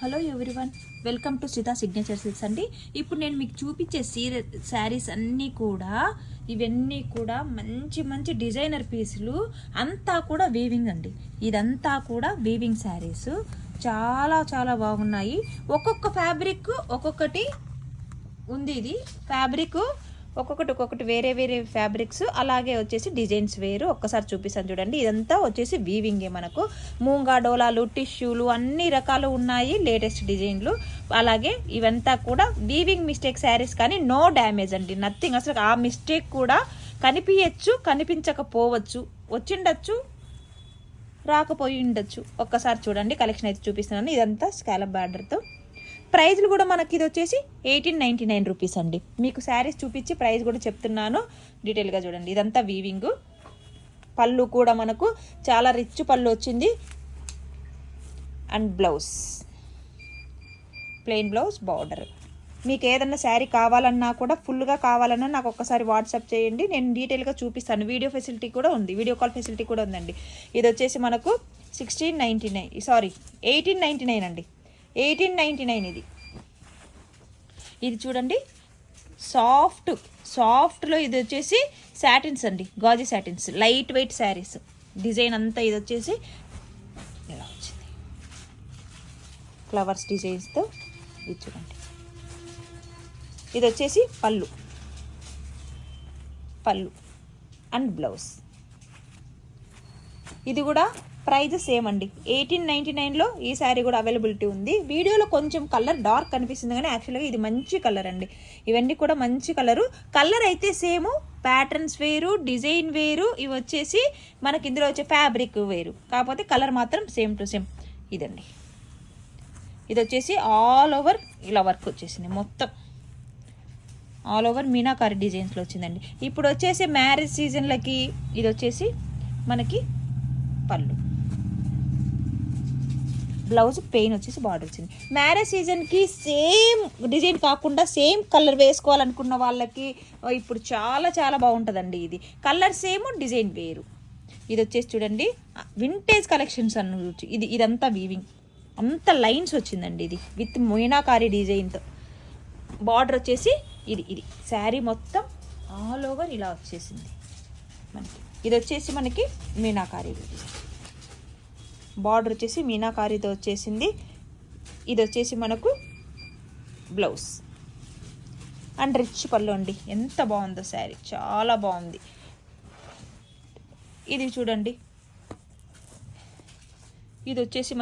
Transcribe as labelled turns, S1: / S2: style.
S1: Hello everyone, welcome to Sita signature silks అండి. ఇప్పుడు నేను మీకు చూపించే శారీస్ అన్నీ కూడా ఇవన్నీ కూడా మంచి మంచి డిజైనర్ పీసులు, అంతా కూడా వీవింగ్ అండి. ఇదంతా కూడా వీవింగ్ శారీస్, చాలా చాలా బాగున్నాయి. ఒక్కొక్క ఫ్యాబ్రిక్ ఒక్కొక్కటి ఉంది. ఇది ఫ్యాబ్రిక్ ఒక్కొక్కటి వేరే వేరే ఫ్యాబ్రిక్స్, అలాగే వచ్చేసి డిజైన్స్ వేరు. ఒక్కసారి చూపిస్తాను చూడండి. ఇదంతా వచ్చేసి వీవింగే. మనకు మూంగా డోలాలు, టిష్యూలు అన్ని రకాలు ఉన్నాయి, లేటెస్ట్ డిజైన్లు. అలాగే ఇవంతా కూడా వీవింగ్ మిస్టేక్ శారీస్, కానీ నో డ్యామేజ్ అండి, నథింగ్. అసలు ఆ మిస్టేక్ కూడా కనిపించచ్చు, కనిపించకపోవచ్చు, వచ్చిండొచ్చు, రాకపోయి ఉండొచ్చు. ఒక్కసారి చూడండి, కలెక్షన్ అయితే చూపిస్తున్నాను. ఇదంతా స్కాలప్ బార్డర్తో. ప్రైజ్లు కూడా మనకి ఇది వచ్చేసి 1899 రూపీస్ అండి. మీకు శారీస్ చూపించి ప్రైస్ కూడా చెప్తున్నాను, డీటెయిల్గా చూడండి. ఇదంతా వీవింగ్. పళ్ళు కూడా మనకు చాలా రిచ్ పళ్ళు వచ్చింది. And blouse plain blouse, border. మీకు ఏదన్నా శారీ కావాలన్నా కూడా, ఫుల్గా కావాలన్నా నాకు ఒక్కసారి వాట్సాప్ చేయండి, నేను డీటెయిల్గా చూపిస్తాను. వీడియో ఫెసిలిటీ కూడా ఉంది, వీడియో కాల్ ఫెసిలిటీ కూడా ఉందండి. ఇది వచ్చేసి మనకు 1899 అండి. 1899 ఇది చూడండి. సాఫ్ట్లో ఇది వచ్చేసి శాటిన్స్ అండి, గాజీ satins, light weight saris. Design అంతా ఇది వచ్చేసి ఇలా వచ్చింది, ఫ్లవర్స్ డిజైన్స్తో. ఇది చూడండి. ఇది వచ్చేసి పళ్ళు అండ్ బ్లౌజ్. ఇది కూడా ప్రైజ్ సేమ్ అండి, 1899లో ఈ శారీ కూడా అవైలబిలిటీ ఉంది. వీడియోలో కొంచెం కలర్ డార్క్ కనిపిస్తుంది, కానీ యాక్చువల్గా ఇది మంచి కలర్ అండి. ఇవన్నీ కూడా మంచి కలర్ అయితే సేమ్, ప్యాటర్న్స్ వేరు, డిజైన్ వేరు. ఇవి వచ్చేసి మనకి ఇందులో వచ్చే ఫ్యాబ్రిక్ వేరు, కాకపోతే కలర్ మాత్రం సేమ్ టు సేమ్. ఇదండి. ఇది వచ్చేసి ఆల్ ఓవర్ ఇలా వర్క్ వచ్చేసింది, మొత్తం ఆల్ ఓవర్ మీనాకారి డిజైన్స్లో వచ్చిందండి. ఇప్పుడు వచ్చేసి మ్యారేజ్ సీజన్లకి ఇది వచ్చేసి మనకి పళ్ళు, బ్లౌజ్ పెయిన్ వచ్చేసి బార్డర్ వచ్చింది. మ్యారేజ్ సీజన్కి సేమ్ డిజైన్ కాకుండా సేమ్ కలర్ వేసుకోవాలనుకున్న వాళ్ళకి ఇప్పుడు చాలా చాలా బాగుంటుందండి. ఇది కలర్ సేమ్, డిజైన్ వేరు. ఇది వచ్చేసి చూడండి, వింటేజ్ కలెక్షన్స్ అన్న. ఇదంతా వీవింగ్, అంత లైన్స్ వచ్చిందండి. ఇది విత్ మీనాకారి డిజైన్తో. బార్డర్ వచ్చేసి ఇది శారీ మొత్తం ఆల్ ఓవర్ ఇలా వచ్చేసింది మనకి. ఇది వచ్చేసి మనకి మీనాకారి బార్డర్ వచ్చేసి మీనాకారితో వచ్చేసింది. ఇది వచ్చేసి మనకు బ్లౌజ్ అండ్ రిచ్ పళ్ళు అండి. ఎంత బాగుందో శారీ, చాలా బాగుంది. ఇది చూడండి. ఇది వచ్చేసి